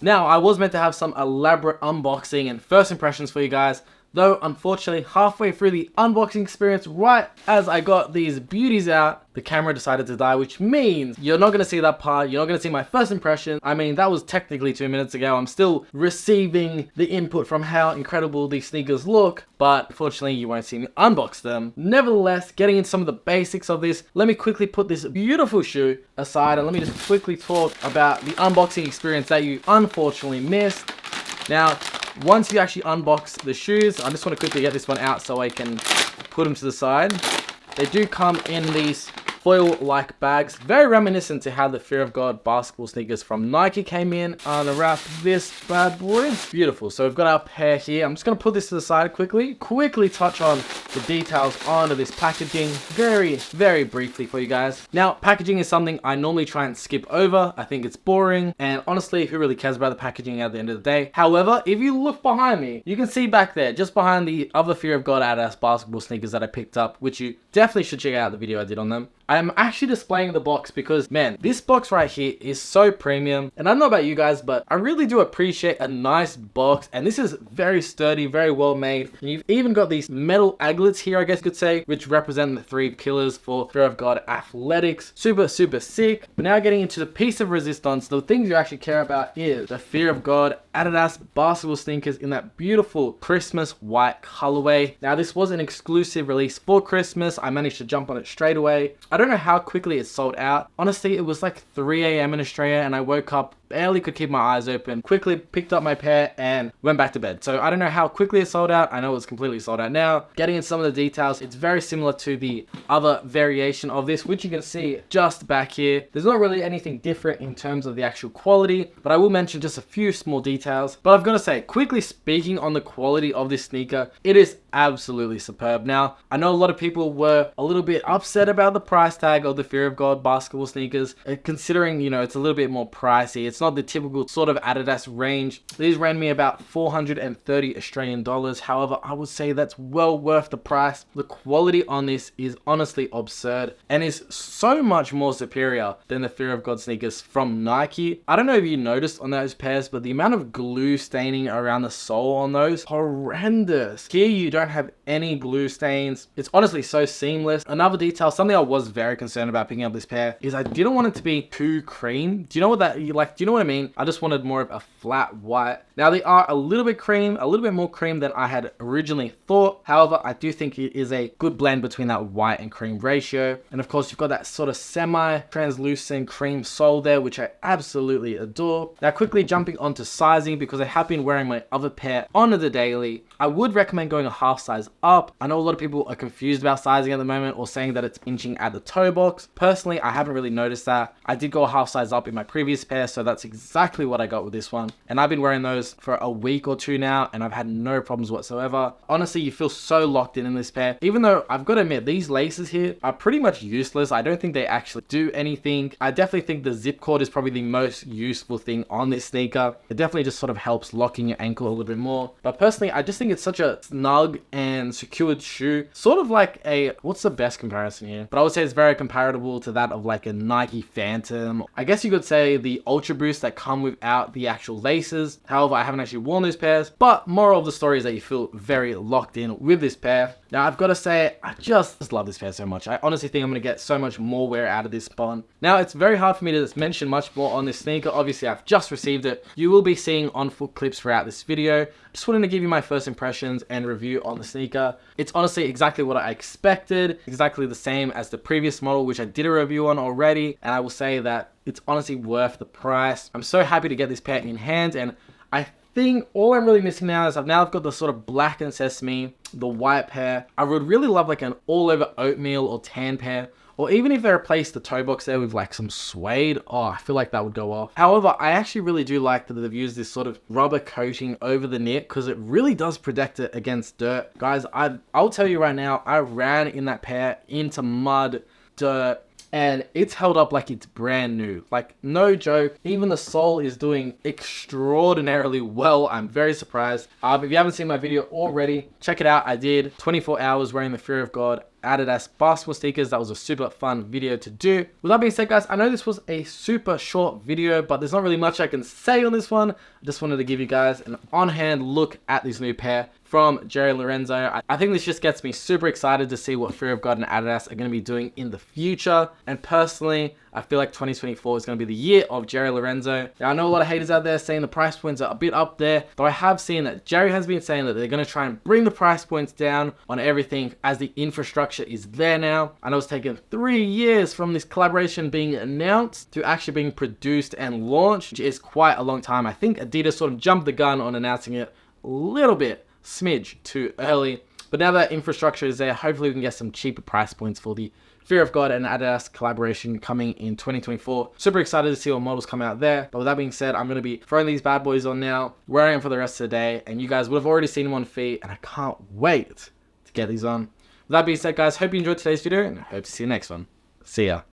Now, I was meant to have some elaborate unboxing and first impressions for you guys, though unfortunately halfway through the unboxing experience, right as I got these beauties out, the camera decided to die, which means you're not going to see that part. You're not going to see my first impression. I mean, that was technically 2 minutes ago. I'm still receiving the input from how incredible these sneakers look, but unfortunately you won't see me unbox them. Nevertheless, getting into some of the basics of this, let me quickly put this beautiful shoe aside and let me just quickly talk about the unboxing experience that you unfortunately missed. Now, once you actually unbox the shoes, I just want to quickly get this one out so I can put them to the side. They do come in these foil-like bags, very reminiscent to how the Fear of God basketball sneakers from Nike came in. Unwrap this bad boy. Beautiful. So we've got our pair here. I'm just going to put this to the side quickly touch on the details onto this packaging very, very briefly for you guys. Now, packaging is something I normally try and skip over. I think it's boring, and honestly, who really cares about the packaging at the end of the day? However, if you look behind me, you can see back there, just behind the other Fear of God Adidas basketball sneakers that I picked up, which you definitely should check out the video I did on them. I'm actually displaying the box because, man, this box right here is so premium. And I don't know about you guys, but I really do appreciate a nice box. And this is very sturdy, very well made. And you've even got these metal aglets here, I guess you could say, which represent the 3 pillars for Fear of God athletics. Super, super sick. But now getting into the piece of resistance, the things you actually care about is the Fear of God Adidas basketball sneakers in that beautiful Christmas white colorway. Now, this was an exclusive release for Christmas. I managed to jump on it straight away. I don't know how quickly it sold out. Honestly, it was like 3 a.m. in Australia and I woke up, barely could keep my eyes open, quickly picked up my pair and went back to bed. So I don't know how quickly it sold out. I know it's completely sold out now. Getting into some of the details, it's very similar to the other variation of this, which you can see just back here. There's not really anything different in terms of the actual quality, but I will mention just a few small details. But I've got to say, quickly speaking on the quality of this sneaker, it is absolutely superb. Now, I know a lot of people were a little bit upset about the price tag of the Fear of God basketball sneakers, considering, you know, it's a little bit more pricey. It's not the typical sort of Adidas range. These ran me about 430 Australian dollars. However, I would say that's well worth the price. The quality on this is honestly absurd and is so much more superior than the Fear of God sneakers from Nike. I don't know if you noticed on those pairs, but the amount of glue staining around the sole on those, horrendous. Here you don't have any glue stains. It's honestly so seamless. Another detail, something I was very concerned about picking up this pair, is I didn't want it to be too cream. Do you know what that, like, do you know what I mean? I just wanted more of a flat white. Now, they are a little bit cream, a little bit more cream than I had originally thought. However, I do think it is a good blend between that white and cream ratio. And of course, you've got that sort of semi-translucent cream sole there, which I absolutely adore. Now, quickly jumping onto sizing, because I have been wearing my other pair on the daily, I would recommend going a half size up. I know a lot of people are confused about sizing at the moment or saying that it's inching at the toe box. Personally, I haven't really noticed that. I did go a half size up in my previous pair, so that's exactly what I got with this one. And I've been wearing those for a week or two now, and I've had no problems whatsoever. Honestly, you feel so locked in this pair. Even though I've got to admit, these laces here are pretty much useless. I don't think they actually do anything. I definitely think the zip cord is probably the most useful thing on this sneaker. It definitely just sort of helps locking your ankle a little bit more. But personally, I just think it's such a snug and secured shoe. Sort of like a, what's the best comparison here? But I would say it's very comparable to that of like a Nike Phantom. I guess you could say the Ultra Boost that come without the actual laces. However, I haven't actually worn those pairs, but moral of the story is that you feel very locked in with this pair. Now, I've got to say, I just love this pair so much. I honestly think I'm going to get so much more wear out of this spawn. Now, it's very hard for me to just mention much more on this sneaker. Obviously, I've just received it. You will be seeing on-foot clips throughout this video. Just wanted to give you my first impressions and review on the sneaker. It's honestly exactly what I expected, exactly the same as the previous model, which I did a review on already, and I will say that it's honestly worth the price. I'm so happy to get this pair in hand, and I think all I'm really missing now is I've got the sort of black and sesame, the white pair. I would really love like an all over oatmeal or tan pair, or even if they replace the toe box there with like some suede, oh, I feel like that would go off. However, I actually really do like that they've used this sort of rubber coating over the knit because it really does protect it against dirt. Guys, I'll tell you right now, I ran in that pair into mud, dirt, and it's held up like it's brand new. Like, no joke. Even the sole is doing extraordinarily well. I'm very surprised. If you haven't seen my video already, check it out. I did 24 hours wearing the Fear of God Adidas basketball sneakers. That was a super fun video to do. With that being said, guys, I know this was a super short video, but there's not really much I can say on this one. I just wanted to give you guys an on-hand look at this new pair from Jerry Lorenzo. I think this just gets me super excited to see what Fear of God and Adidas are going to be doing in the future. And personally, I feel like 2024 is going to be the year of Jerry Lorenzo. Now, I know a lot of haters out there saying the price points are a bit up there, though I have seen that Jerry has been saying that they're going to try and bring the price points down on everything as the infrastructure is there now. I know it's taken 3 years from this collaboration being announced to actually being produced and launched, which is quite a long time. I think Adidas sort of jumped the gun on announcing it a little bit, smidge too early, but now that infrastructure is there, hopefully we can get some cheaper price points for the Fear of God and Adidas collaboration coming in 2024. Super excited to see what models come out there. But with that being said, I'm going to be throwing these bad boys on now, wearing them for the rest of the day, and you guys would have already seen them on feet, and I can't wait to get these on. With that being said, guys, hope you enjoyed today's video, and I hope to see you next one. See ya.